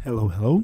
Hello, hello.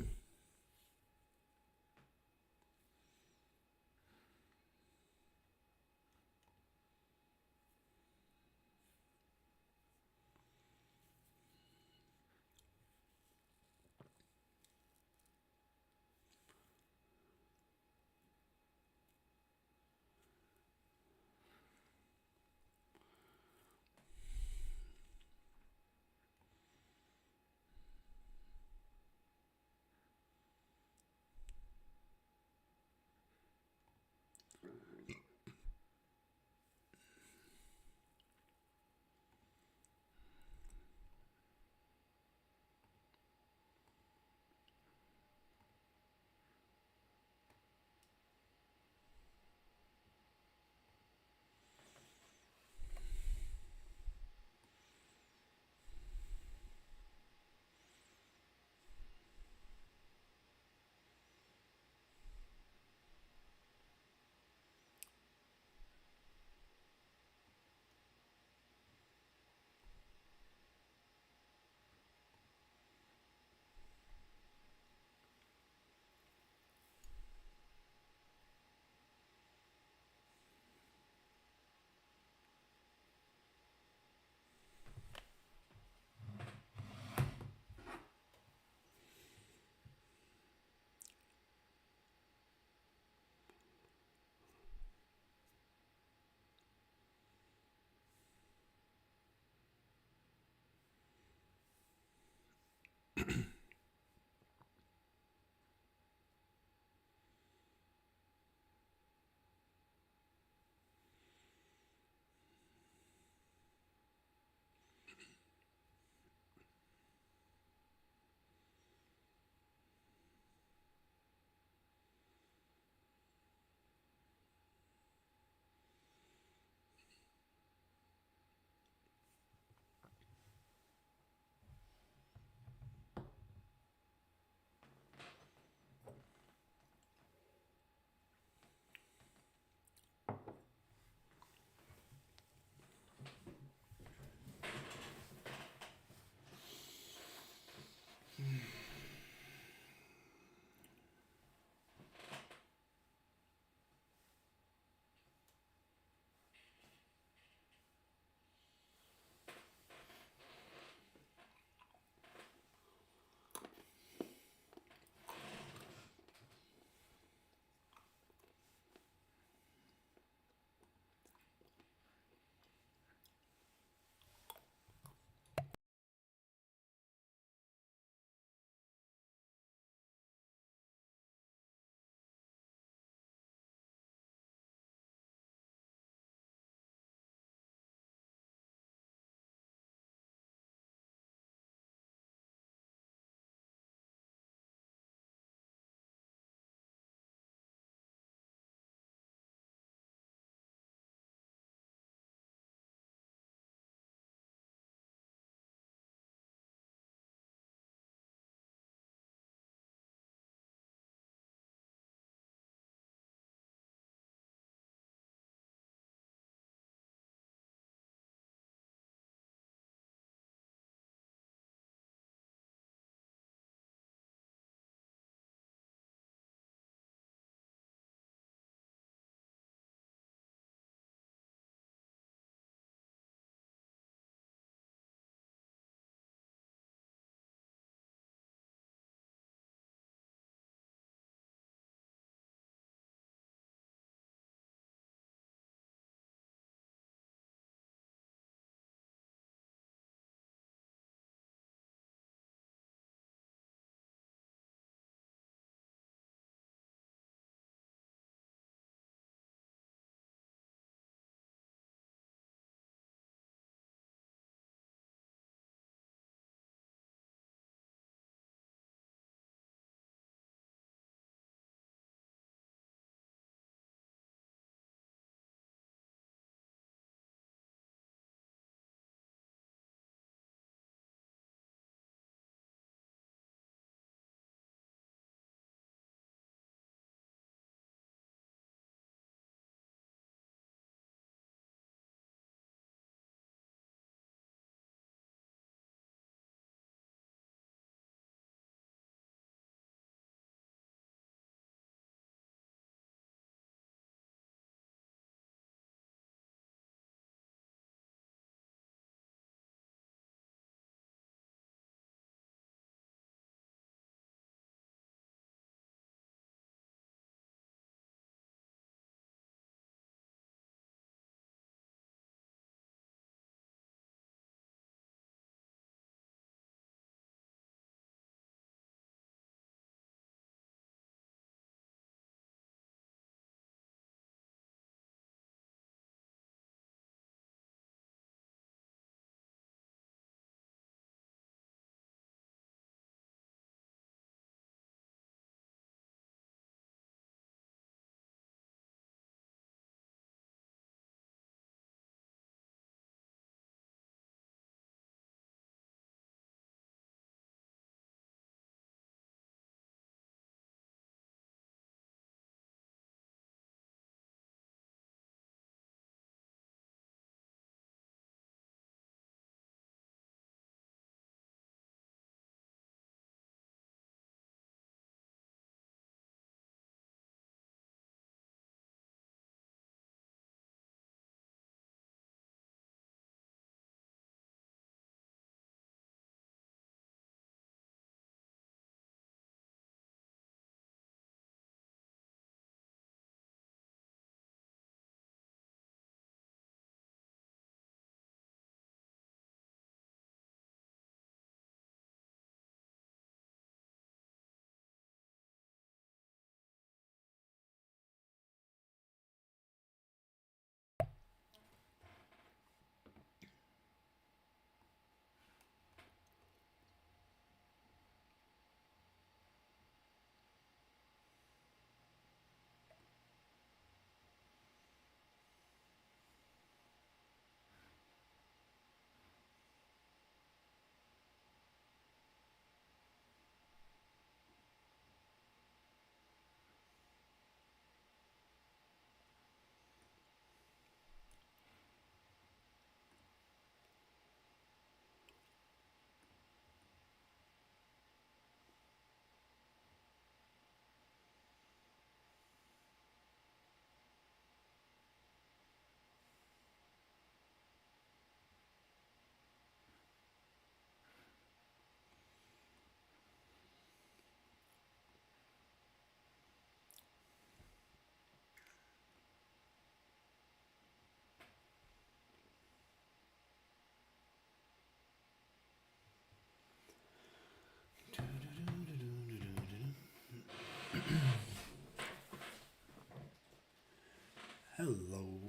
Hello,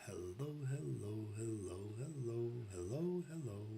hello, hello, hello, hello, hello, hello.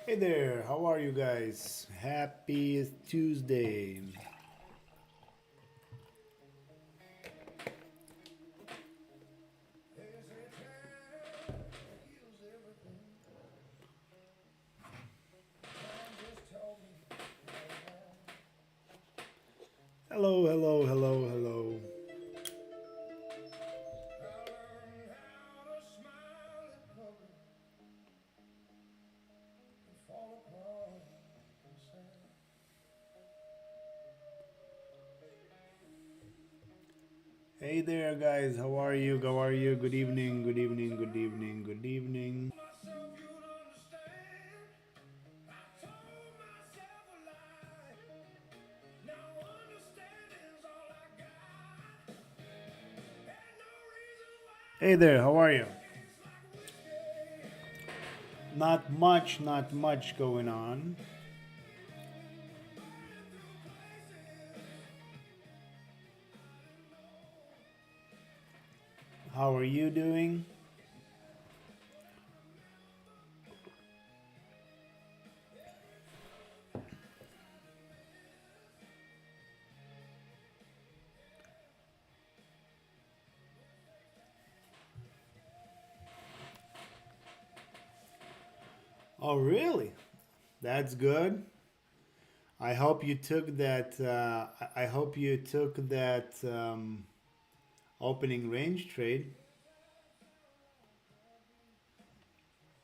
Hey there, how are you guys? Happy Tuesday. Hello, hello, hello, hello. Hey there, guys, how are you? How are you? Good evening, good evening, good evening, good evening. Hey there, how are you? Not much going on. How are you doing? Oh, really? That's good. I hope you took that. I hope you took that opening range trade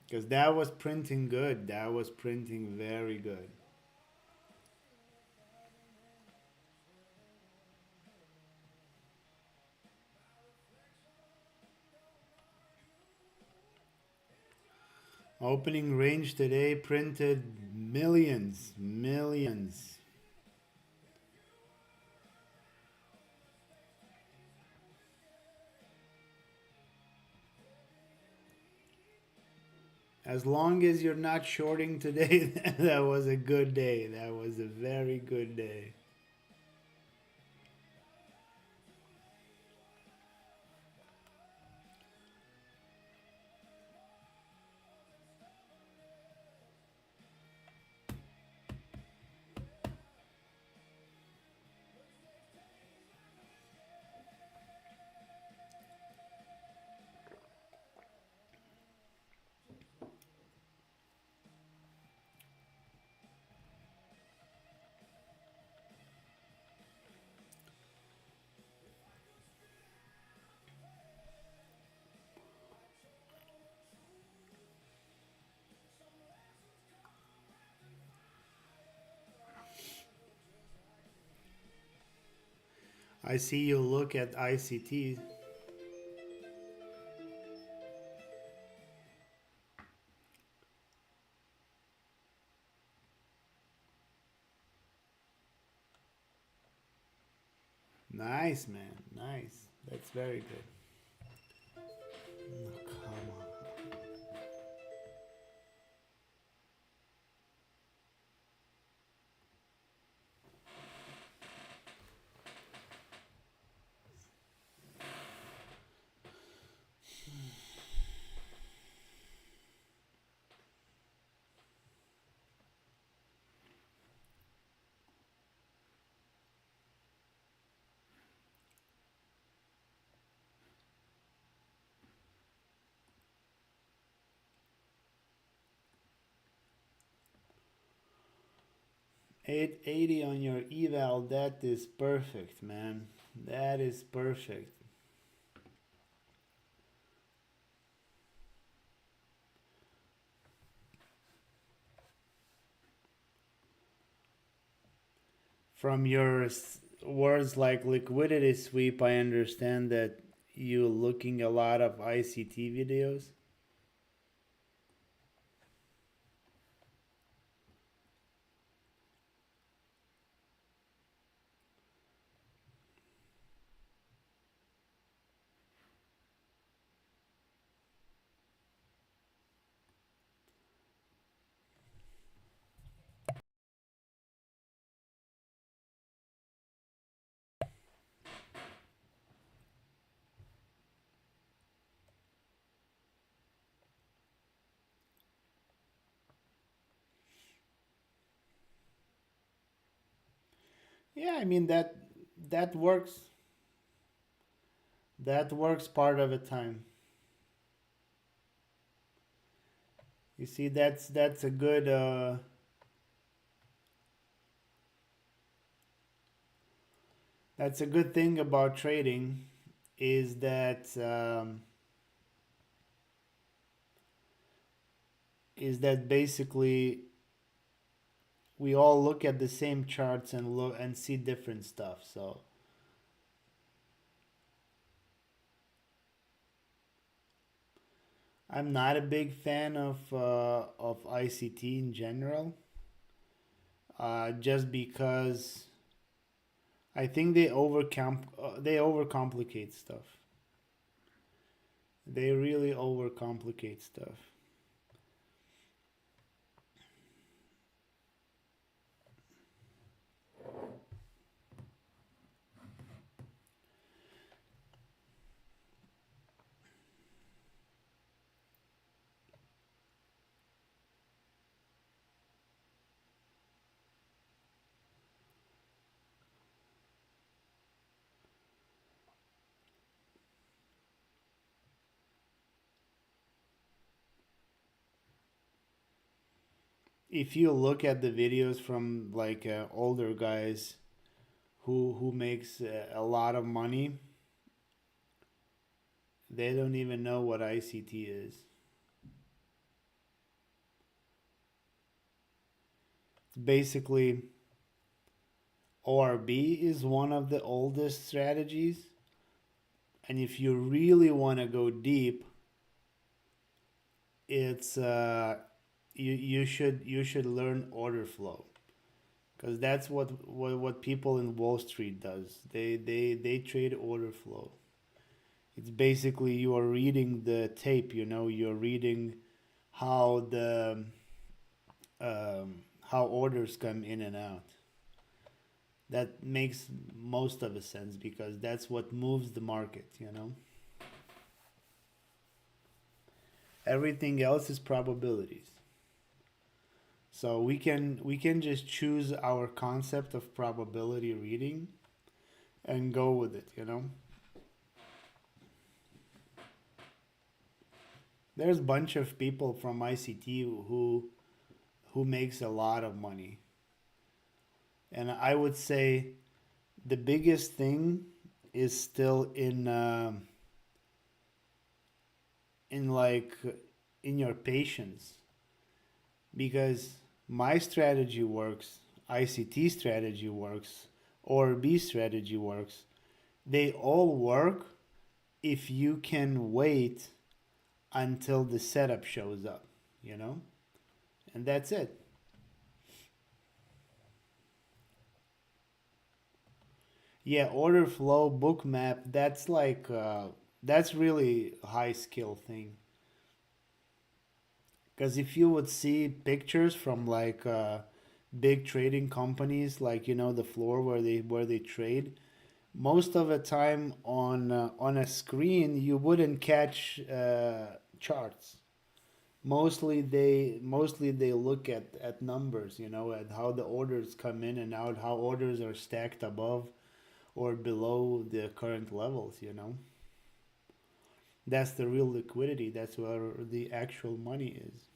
because that was printing good. That was printing very good. Opening range today printed millions, millions. As long as you're not shorting today, that was a good day. That was a very good day. I see you look at ICT. Nice, man. Nice. That's very good. Oh, come on. 880 on your eval. That is perfect, man. That is perfect. From your words like liquidity sweep, I understand that you looking a lot of ICT videos. Yeah, I mean that works. That works part of the time. You see, that's a good that's a good thing about trading is that basically we all look at the same charts and look and see different stuff. So I'm not a big fan of ICT in general, just because I think they overcomplicate stuff. They really overcomplicate stuff. If you look at the videos from like older guys who makes a lot of money, they don't even know what ICT is. Basically, ORB is one of the oldest strategies, and if you really want to go deep, it's you should learn order flow, because that's what people in Wall Street does. They trade order flow. It's basically you are reading the tape. You're reading how the how orders come in and out. That makes most of a sense because that's what moves the market. Everything else is probabilities. So we can just choose our concept of probability reading and go with it. There's a bunch of people from ICT who makes a lot of money. And I would say the biggest thing is still in like in your patience, because my strategy works, ICT strategy works, or B strategy works. They all work if you can wait until the setup shows up, and that's it. Yeah, order flow, book map, that's really high skill thing. Because if you would see pictures from like big trading companies, like the floor where they trade, most of the time on a screen you wouldn't catch charts. Mostly they look at numbers, at how the orders come in and out, how orders are stacked above or below the current levels. That's the real liquidity. That's where the actual money is.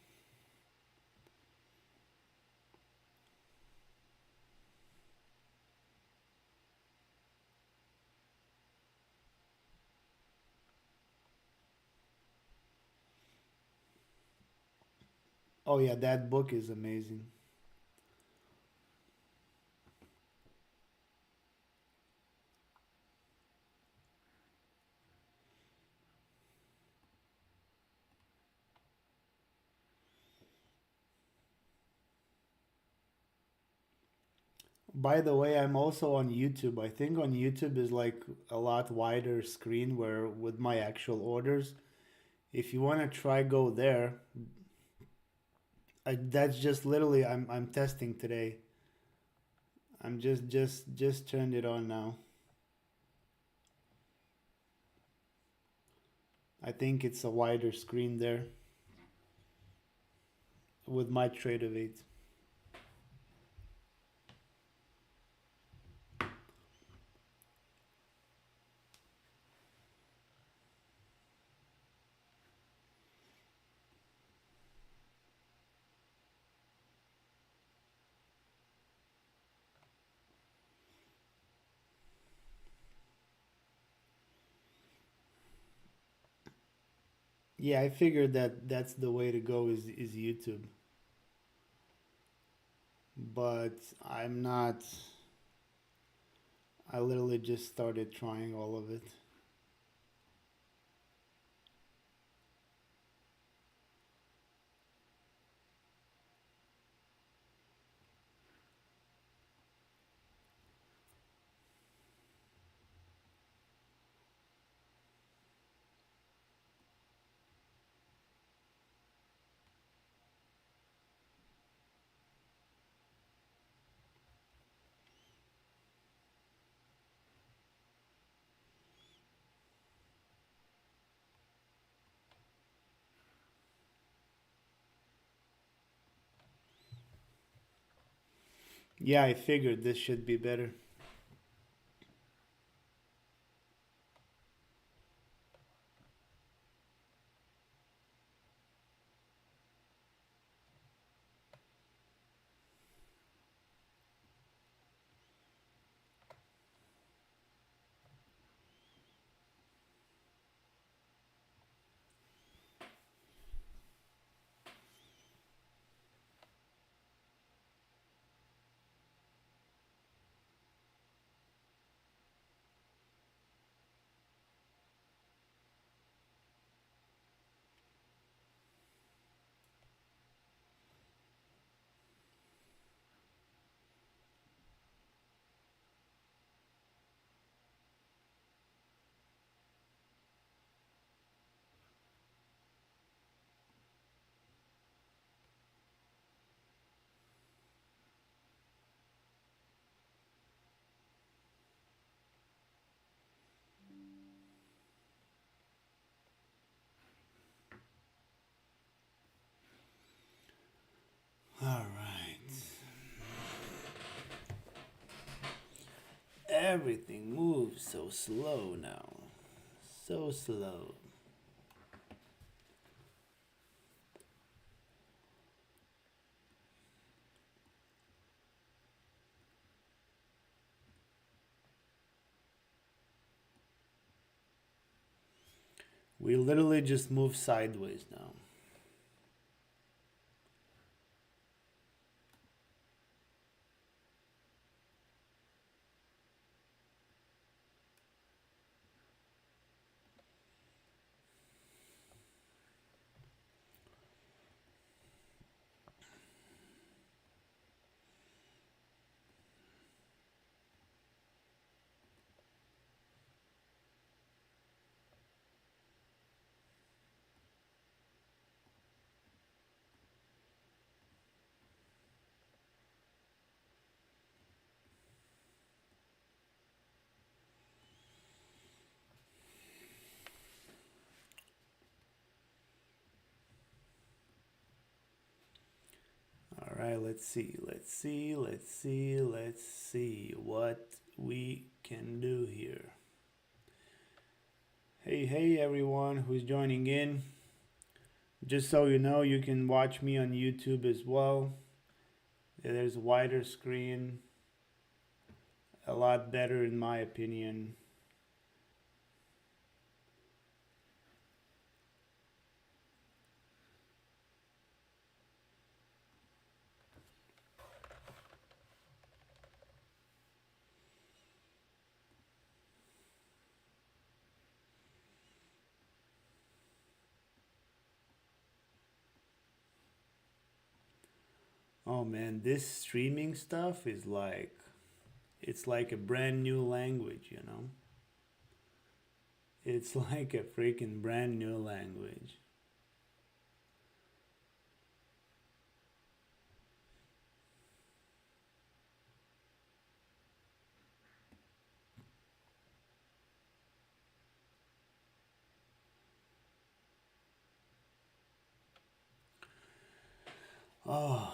Oh yeah, that book is amazing. By the way, I'm also on YouTube. I think on YouTube is like a lot wider screen where with my actual orders. If you want to try go there, that's just literally I'm testing today. I'm just turned it on now. I think it's a wider screen there with my trade of eight. Yeah, I figured that that's the way to go is YouTube. But I'm not. I literally just started trying all of it. Yeah, I figured this should be better. All right. Everything moves so slow now. So slow. We literally just move sideways now. All right, let's see. Let's see what we can do here. Hey everyone who's joining in. Just so you know, you can watch me on YouTube as well. There's a wider screen, a lot better in my opinion. Oh man, this streaming stuff is like It's like a brand new language, you know? It's like a freaking brand new language. Oh,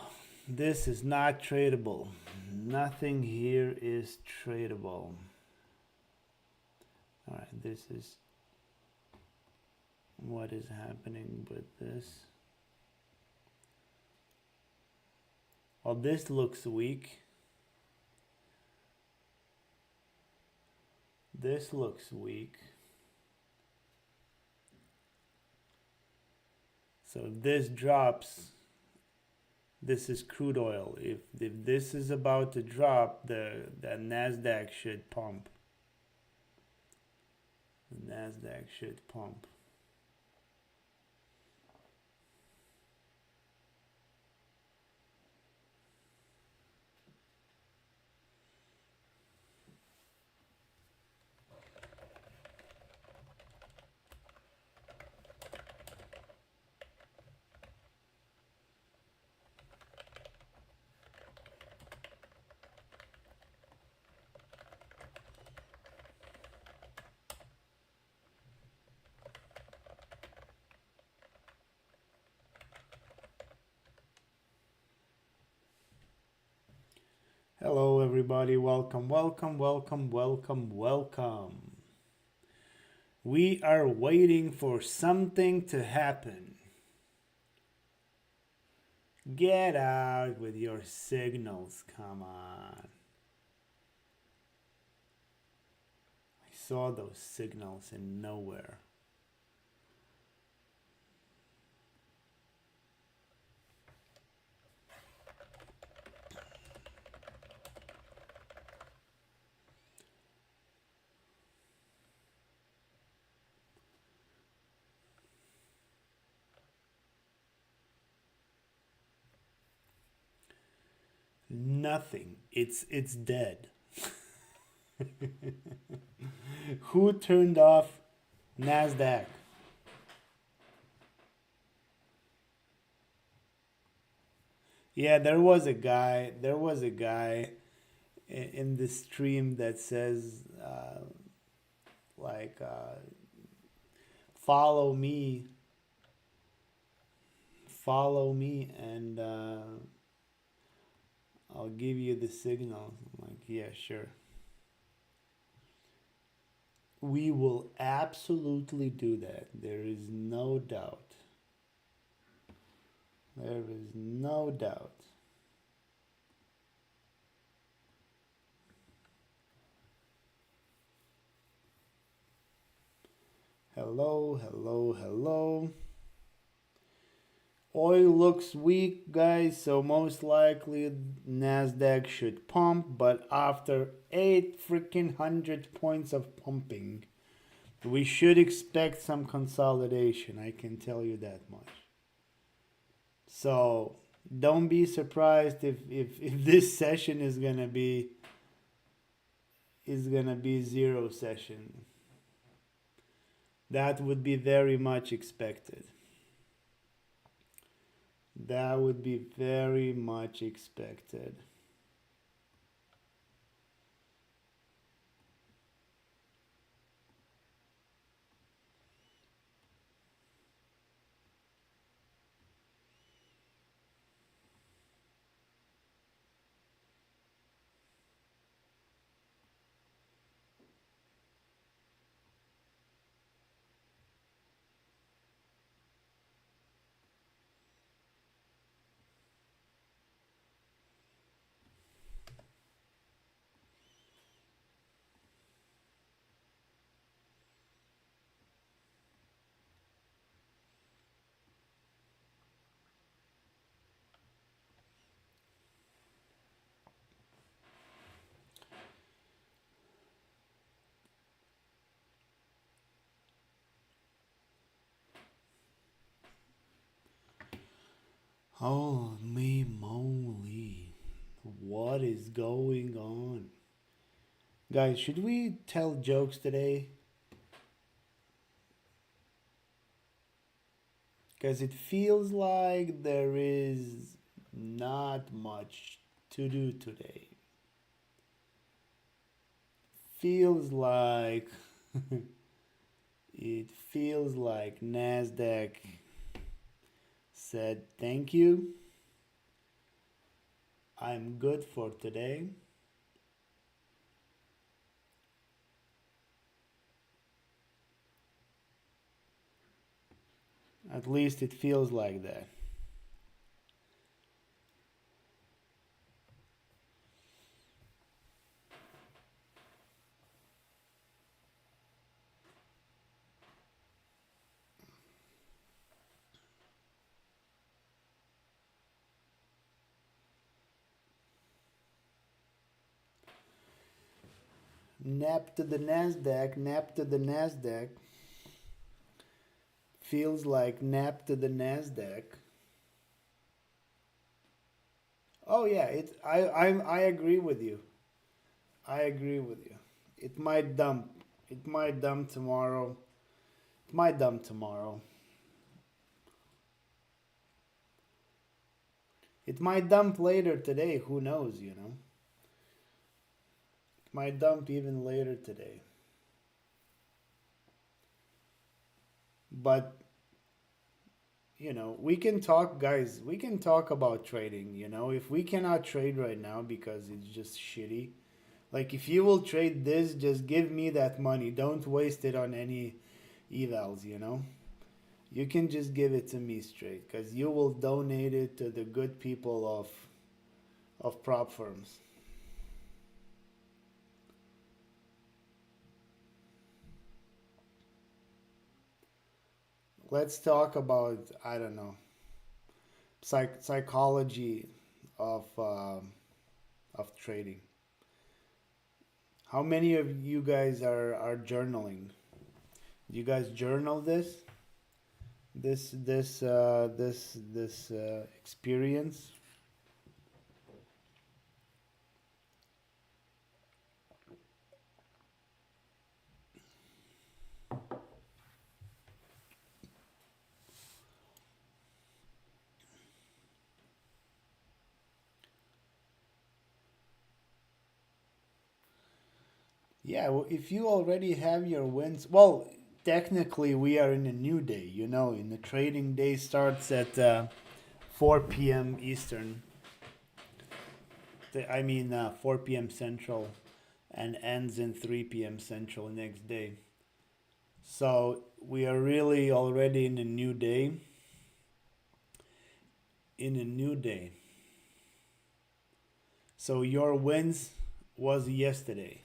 this is not tradable. Nothing here is tradable. All right, this is what is happening with this. Well, this looks weak. This looks weak. So if this drops, this is crude oil. If this is about to drop, the Nasdaq should pump. The Nasdaq should pump. Hello, everybody. Welcome, welcome, welcome, welcome, welcome. We are waiting for something to happen. Get out with your signals, come on. I saw those signals in nowhere. Nothing. It's dead. Who turned off Nasdaq? Yeah, there was a guy. There was a guy in the stream that says like follow me, follow me, and I'll give you the signal. I'm like, yeah, sure. We will absolutely do that. There is no doubt. There is no doubt. Hello, hello, hello. Oil looks weak, guys, so most likely Nasdaq should pump, but after 8 freaking 100 points of pumping, we should expect some consolidation, I can tell you that much. So don't be surprised if this session is gonna be zero session. That would be very much expected. That would be very much expected. Holy moly. What is going on? Guys, should we tell jokes today? Because it feels like there is not much to do today. Feels like it feels like Nasdaq said thank you. I'm good for today. At least it feels like that. Nap to the Nasdaq, nap to the Nasdaq. Feels like nap to the Nasdaq. Oh yeah, I agree with you. I agree with you. It might dump. It might dump tomorrow. It might dump tomorrow. It might dump later today. Who knows? It might dump even later today. But we can talk, guys. We can talk about trading. If we cannot trade right now because it's just shitty. Like if you will trade this, just give me that money. Don't waste it on any evals. You can just give it to me straight because you will donate it to the good people of prop firms. Let's talk about, I don't know, psychology of trading. How many of you guys are journaling? Do you guys journal this experience? Yeah, well, if you already have your wins, well, technically we are in a new day. In the trading day starts at 4 p.m. Eastern. I mean 4 p.m. Central, and ends in 3 p.m. Central next day. So we are really already in a new day. In a new day. So your wins was yesterday.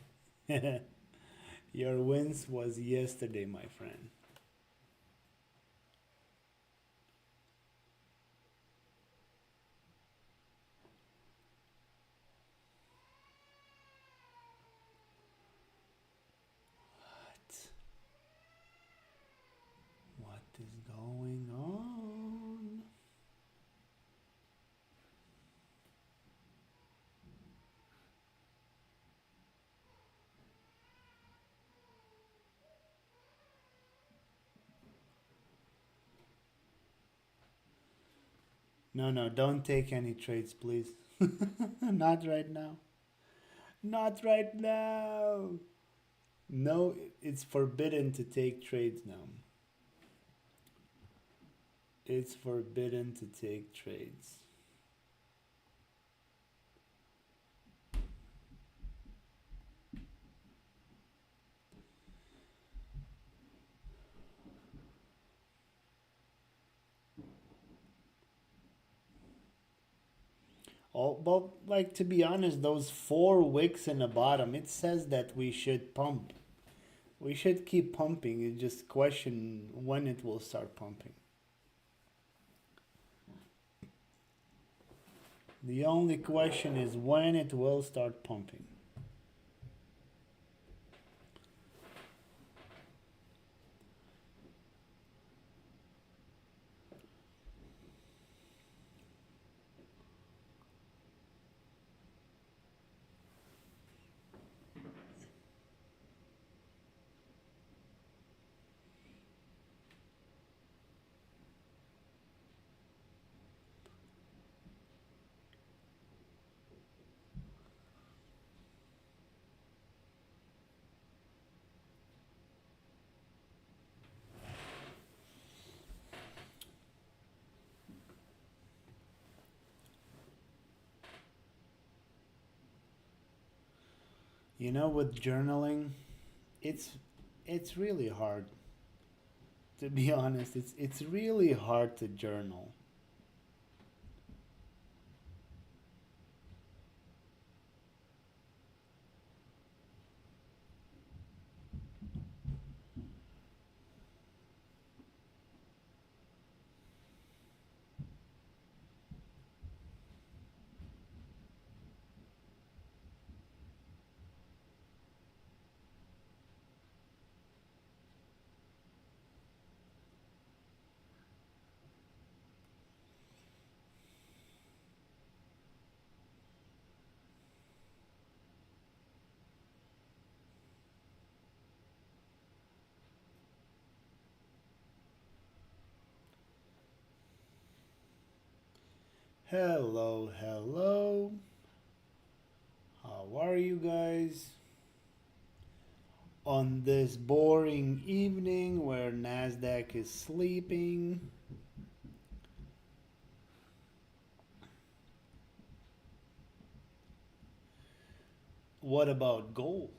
Your wins was yesterday, my friend. What is going on? No, no, don't take any trades, please. Not right now. Not right now. No, it's forbidden to take trades now. It's forbidden to take trades. Oh, well, like to be honest, those four wicks in the bottom, it says that we should pump. We should keep pumping. It's just question when it will start pumping. The only question is when it will start pumping. You know, with journaling, it's it's really hard to be honest. It's really hard to journal. Hello, hello. How are you guys? On this boring evening where Nasdaq is sleeping. What about gold?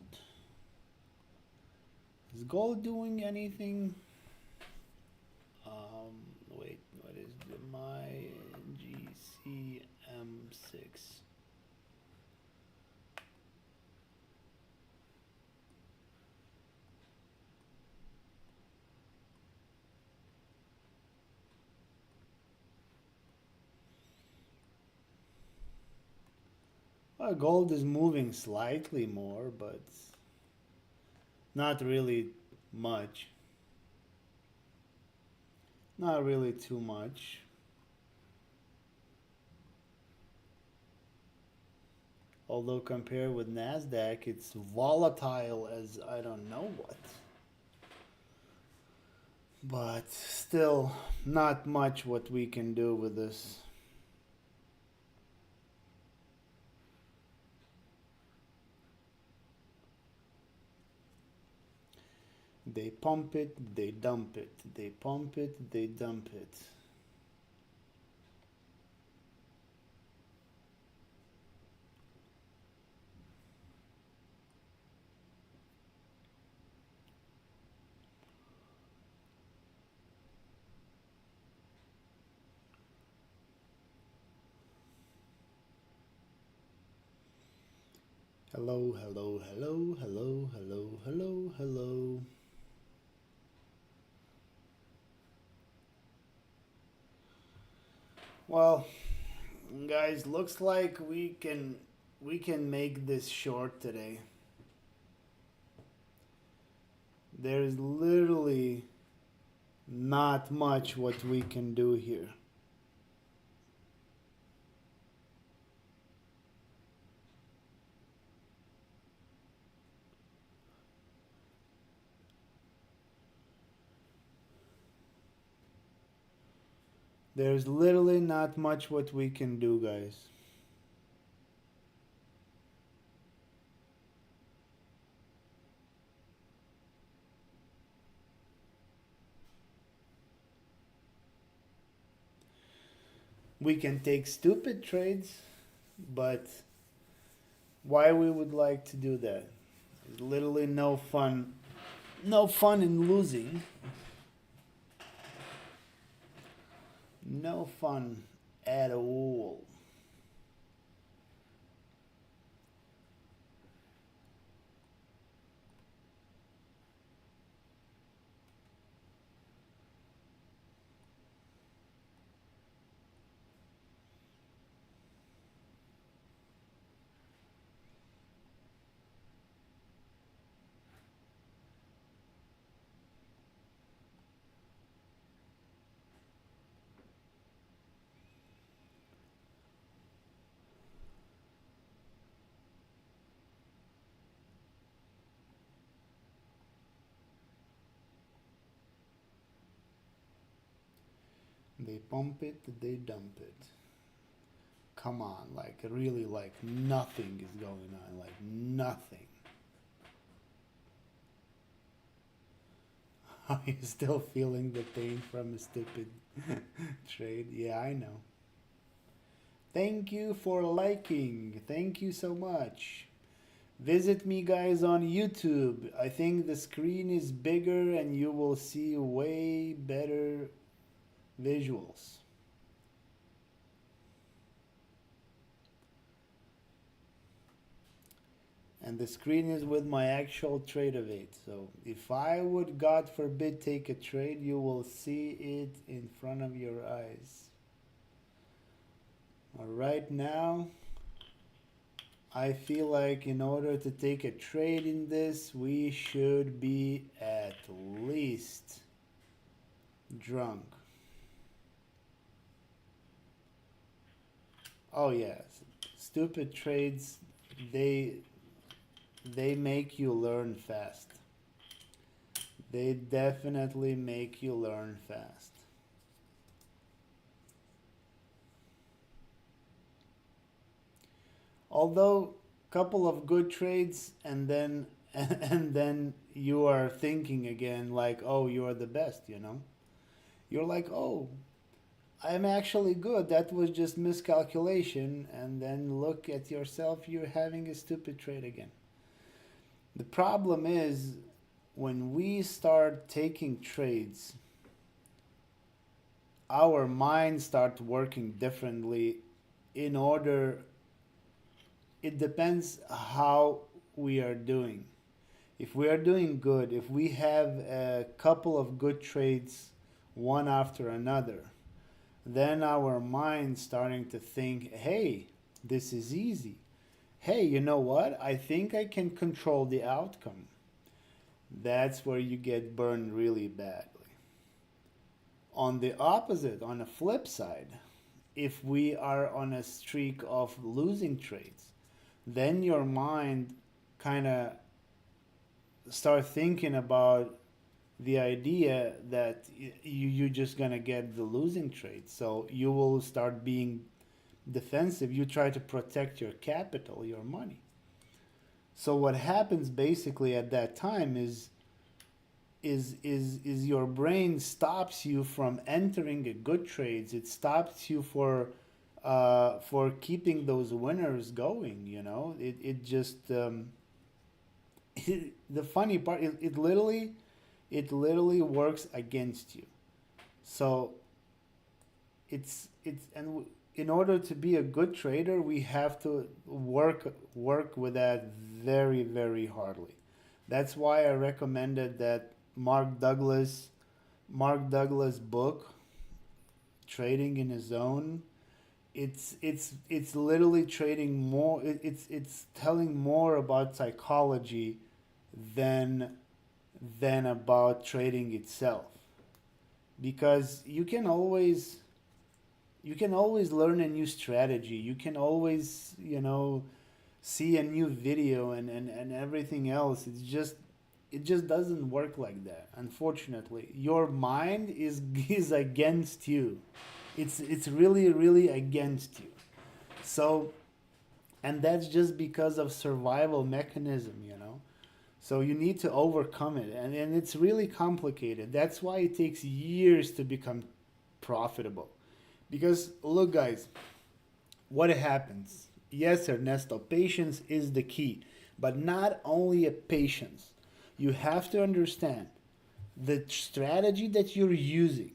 Is gold doing anything? Wait, what is my GCM6? Well, gold is moving slightly more, but not really much. Not really too much. Although compared with Nasdaq, it's volatile as I don't know what. But still, not much what we can do with this. They pump it, they dump it. They pump it, they dump it. Hello, hello, hello, hello, hello, hello, hello. Well, guys, looks like we can make this short today. There's literally not much what we can do here. There's literally not much what we can do, guys. We can take stupid trades, but why we would like to do that? There's literally no fun. No fun in losing. No fun at all. They pump it, they dump it. Come on, like really, like nothing is going on, like nothing. Are you still feeling the pain from a stupid trade? Yeah, I know. Thank you for liking. Thank you so much. Visit me, guys, on YouTube. I think the screen is bigger and you will see way better visuals. And the screen is with my actual trade of it. So if I would, God forbid, take a trade, you will see it in front of your eyes. Right now, I feel like in order to take a trade in this, we should be at least drunk. Oh yes, stupid trades, they they make you learn fast. They definitely make you learn fast. Although couple of good trades and then and then you are thinking again like, "Oh, you are the best," you know? You're like, "Oh, I'm actually good. That was just miscalculation." And then look at yourself, you're having a stupid trade again. The problem is when we start taking trades, our minds start working differently in order, it depends how we are doing. If we are doing good, if we have a couple of good trades one after another, then our mind's starting to think, hey, this is easy. Hey, you know what? I think I can control the outcome. That's where you get burned really badly. On the opposite, on the flip side, if we are on a streak of losing trades, then your mind kind of start thinking about the idea that you're just gonna get the losing trade. So you will start being defensive. You try to protect your capital, your money. So what happens basically at that time is your brain stops you from entering a good trades. It stops you for keeping those winners going. You know, it just the funny part, it literally works against you. So it's and in order to be a good trader, we have to work with that very very hardly. That's why I recommended that Mark Douglas book, Trading in a Zone. It's literally trading more. It's telling more about psychology than than about trading itself, because you can always learn a new strategy. You can always, see a new video and everything else. It just doesn't work like that. Unfortunately, your mind is is against you. It's really really against you. So, and that's just because of survival mechanism. So you need to overcome it, and it's really complicated. That's why it takes years to become profitable. Because look, guys, what happens? Yes, Ernesto, patience is the key, but not only a patience. You have to understand the strategy that you're using.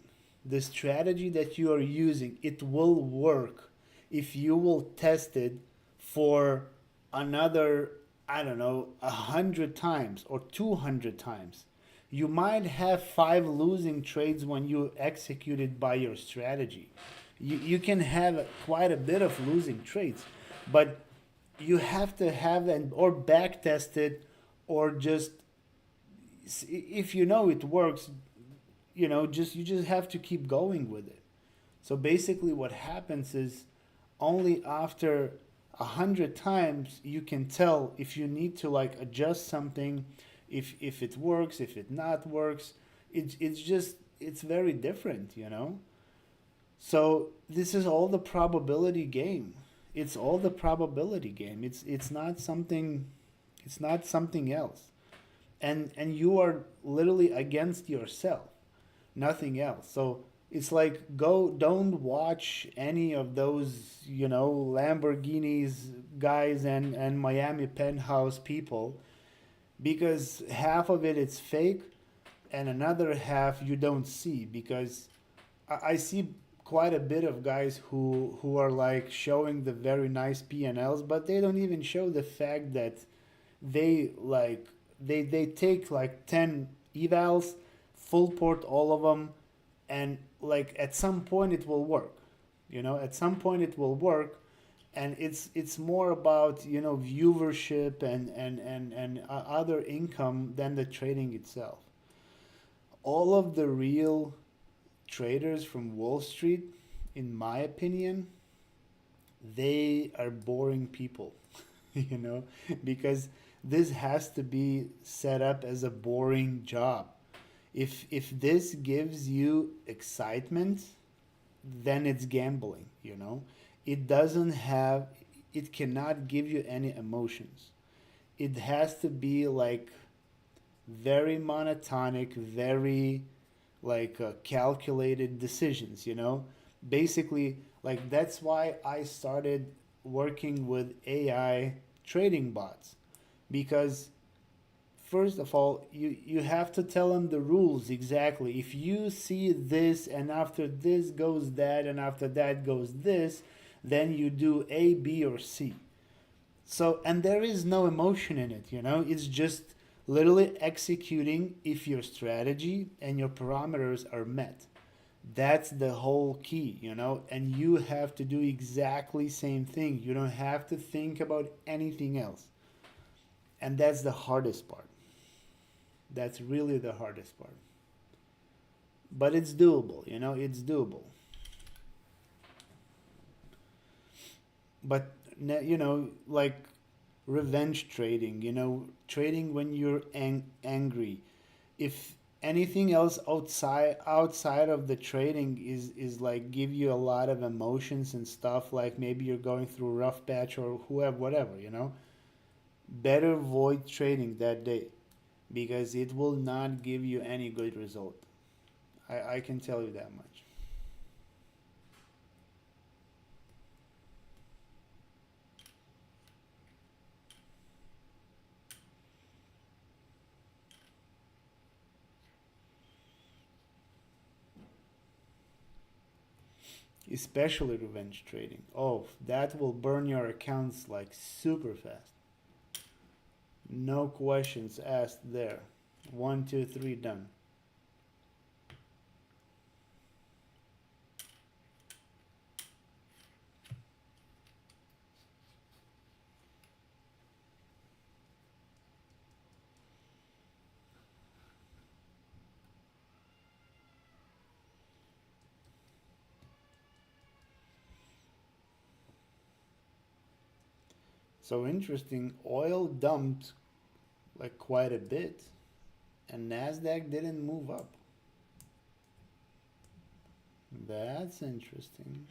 The strategy that you are using, it will work if you will test it for another, I don't know, 100 times or 200 times. You might have five losing trades when you execute it by your strategy. You can have quite a bit of losing trades, but you have to have an or back test it, or just, if you know it works, you just have to keep going with it. So basically what happens is, only after 100 times you can tell if you need to like adjust something, if it works, if it not works. It's very different. So this is all the probability game. It's all the probability game. It's not something else. And you are literally against yourself, nothing else. So It's like, go, don't watch any of those, Lamborghinis guys and Miami penthouse people, because half of it is fake and another half you don't see, because I see quite a bit of guys who are like showing the very nice P&Ls, but they don't even show the fact that they like they take like 10 evals, full port all of them, and like at some point it will work. At some point it will work, and it's more about viewership and other income than the trading itself. All of the real traders from Wall Street, in my opinion, they are boring people, you know, because this has to be set up as a boring job. If this gives you excitement, then it's gambling, you know. It doesn't have it cannot give you any emotions. It has to be like very monotonic, very like calculated decisions, you know? Basically, like that's why I started working with AI trading bots, because first of all, you have to tell them the rules exactly. If you see this and after this goes that and after that goes this, then you do A, B, or C. So, and there is no emotion in it, you know? It's just literally executing if your strategy and your parameters are met. That's the whole key, you know? And you have to do exactly same thing. You don't have to think about anything else. And that's the hardest part. That's really the hardest part. But it's doable, you know? It's doable. But like revenge trading, trading when you're angry. If anything else outside of the trading is like give you a lot of emotions and stuff, like maybe you're going through a rough patch or whoever, whatever, better avoid trading that day, because it will not give you any good result. I can tell you that much. Especially revenge trading. Oh, that will burn your accounts like super fast. No questions asked there. One, two, three, done. So interesting. Oil dumped like quite a bit, and Nasdaq didn't move up. That's interesting.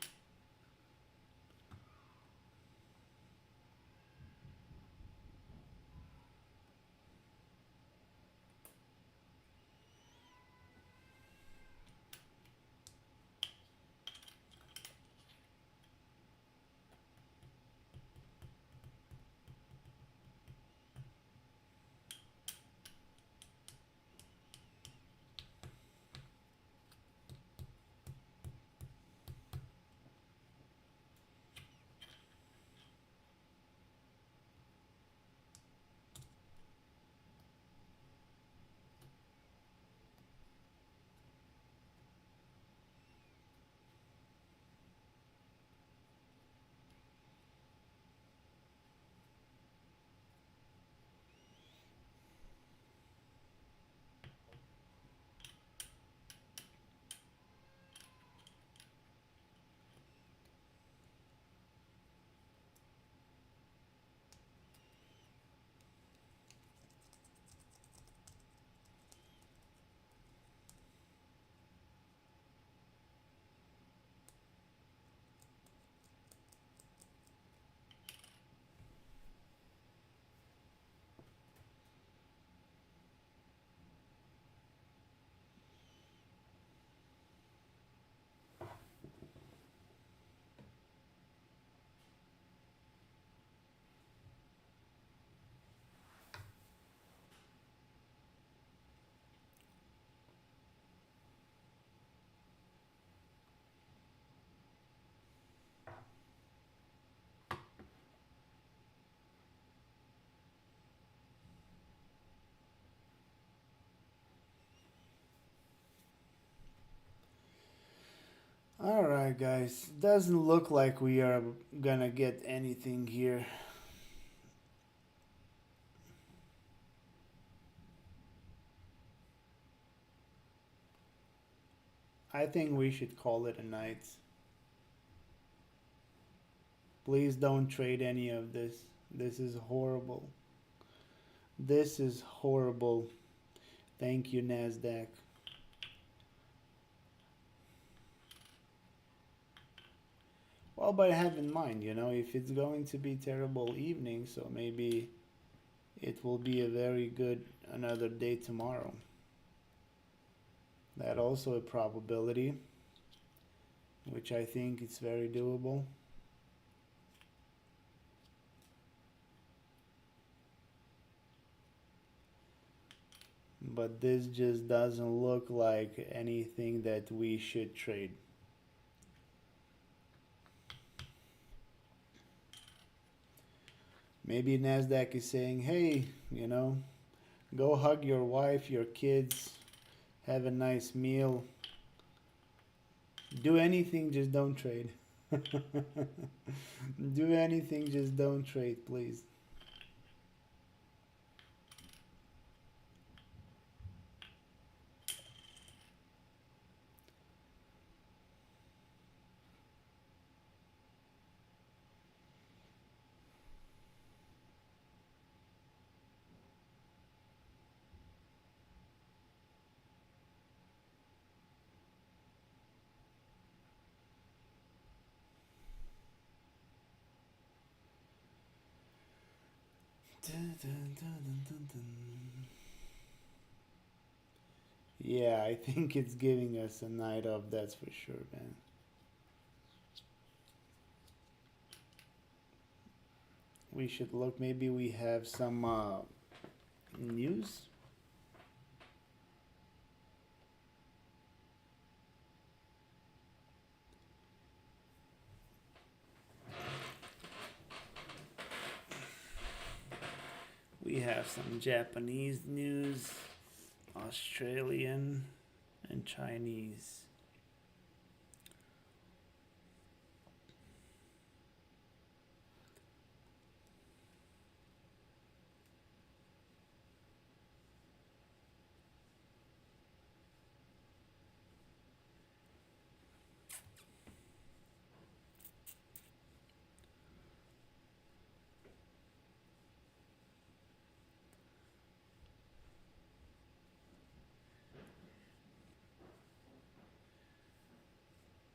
guys, doesn't look like we are gonna get anything here. I think we should call it a night. Please don't trade any of this. This is horrible. This is horrible. Thank you, NASDAQ. Well, but have in mind, if it's going to be terrible evening, so maybe it will be a very good another day tomorrow. That also a probability, which I think it's very doable. But this just doesn't look like anything that we should trade. Maybe NASDAQ is saying, hey, go hug your wife, your kids, have a nice meal. Do anything, just don't trade. Do anything, just don't trade, please. Dun, dun, dun, dun, dun. Yeah, I think it's giving us a night of, that's for sure, man. We should look, maybe we have some news. We have some Japanese news, Australian, and Chinese.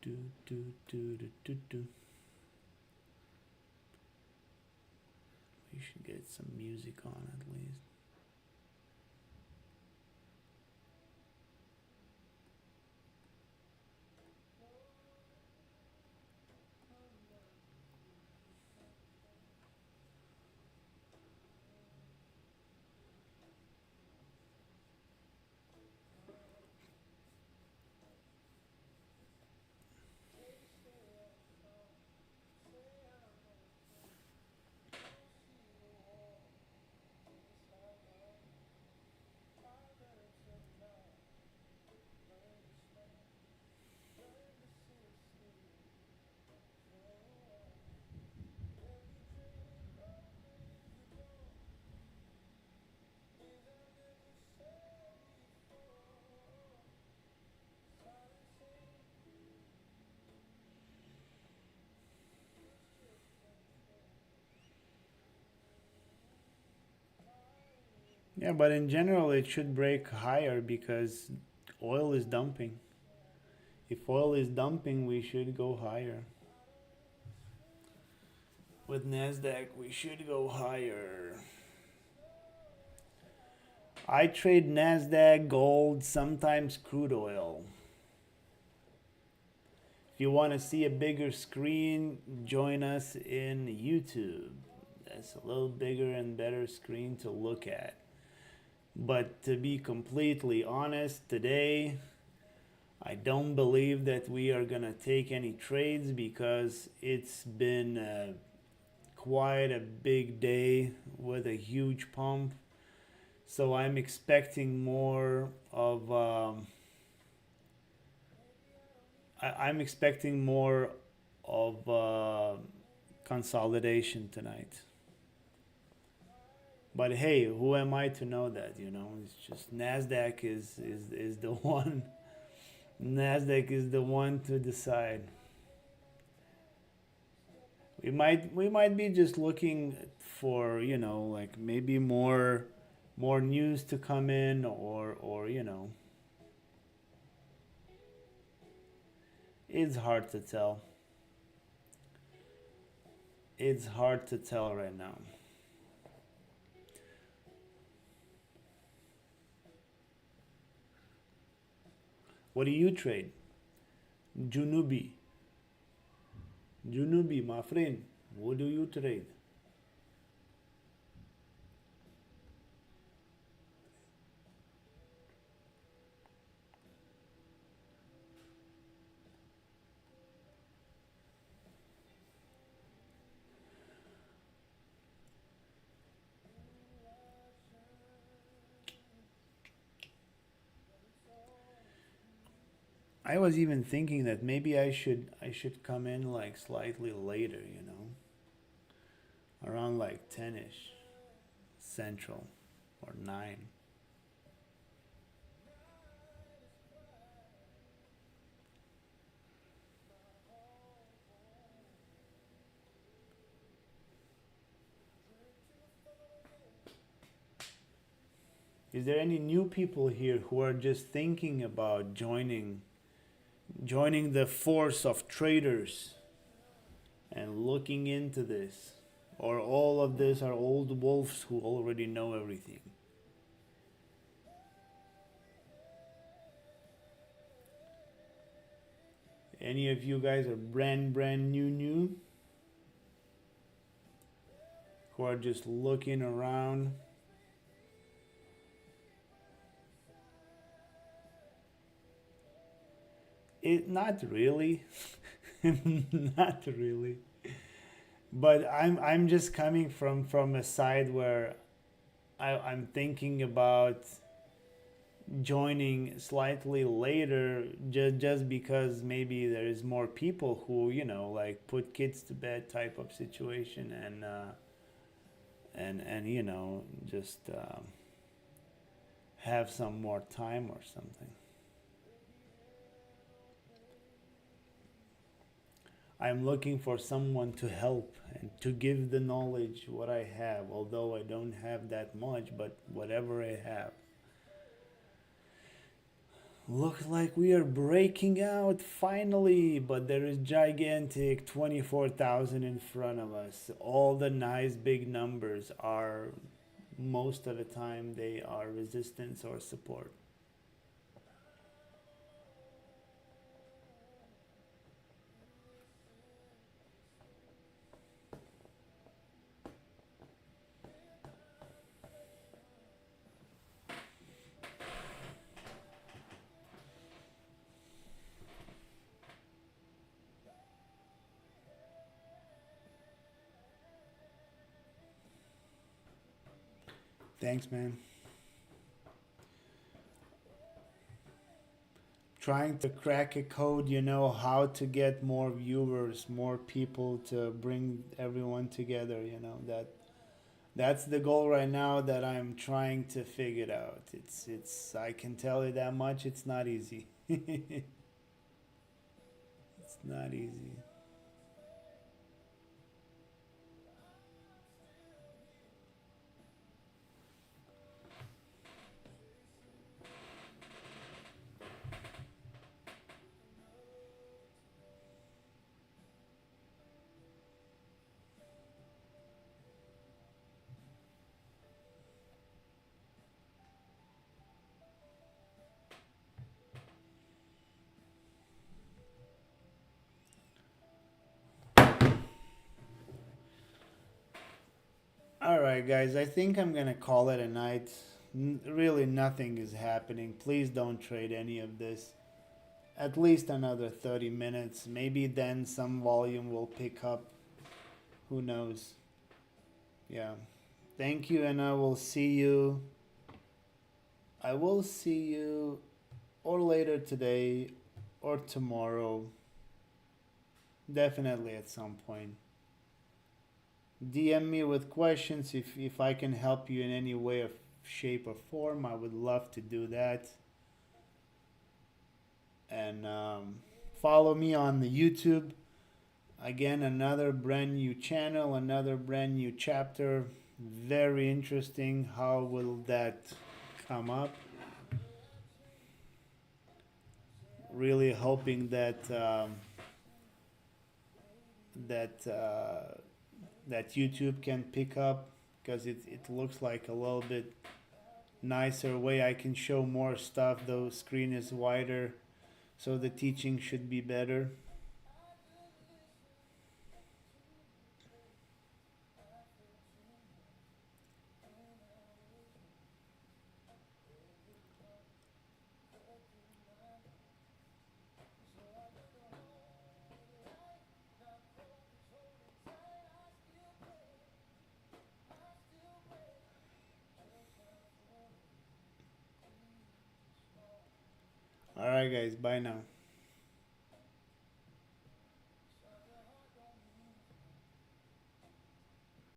Do, do, do, do, do, do. We should get some music on at least. Yeah, but in general, it should break higher because oil is dumping. If oil is dumping, we should go higher. With NASDAQ, we should go higher. I trade NASDAQ, gold, sometimes crude oil. If you want to see a bigger screen, join us in YouTube. That's a little bigger and better screen to look at. But to be completely honest, today I don't believe that we are gonna take any trades because it's been quite a big day with a huge pump. So I'm expecting more of I'm expecting more of consolidation tonight. But hey, who am I to know that? You know, it's just Nasdaq is the one. Nasdaq is the one to decide. We might be just looking for, like maybe more news to come in, or it's hard to tell. It's hard to tell right now. What do you trade? Junubi. Junubi, my friend. What do you trade? I was even thinking that maybe I should come in like slightly later, around like 10ish central or 9. Is there any new people here who are just thinking about joining the force of traders and looking into this? Or all of this are old wolves who already know everything? Any of you guys are brand new who are just looking around? It not really. Not really. But I'm just coming from a side where I'm thinking about joining slightly later, just because maybe there is more people who, like put kids to bed type of situation, and just have some more time or something. I'm looking for someone to help and to give the knowledge what I have, although I don't have that much, but whatever I have. Look like we are breaking out finally, but there is gigantic 24,000 in front of us. All the nice big numbers are, most of the time, they are resistance or support. Thanks, man. Trying to crack a code, how to get more viewers, more people, to bring everyone together, that's the goal right now that I'm trying to figure out. It's I can tell you that much, it's not easy. It's not easy. All right, guys, I think I'm gonna call it a night. Really, nothing is happening. Please don't trade any of this. At least another 30 minutes. Maybe then some volume will pick up. Who knows? Yeah. Thank you, and I will see you. I will see you or later today or tomorrow. Definitely at some point. DM me with questions if I can help you in any way of shape or form. I would love to do that. And follow me on the YouTube. Again, another brand new channel, another brand new chapter. Very interesting. How will that come up? Really hoping that that YouTube can pick up because it looks like a little bit nicer way I can show more stuff. Though screen is wider, so the teaching should be better. All right, guys. Bye now.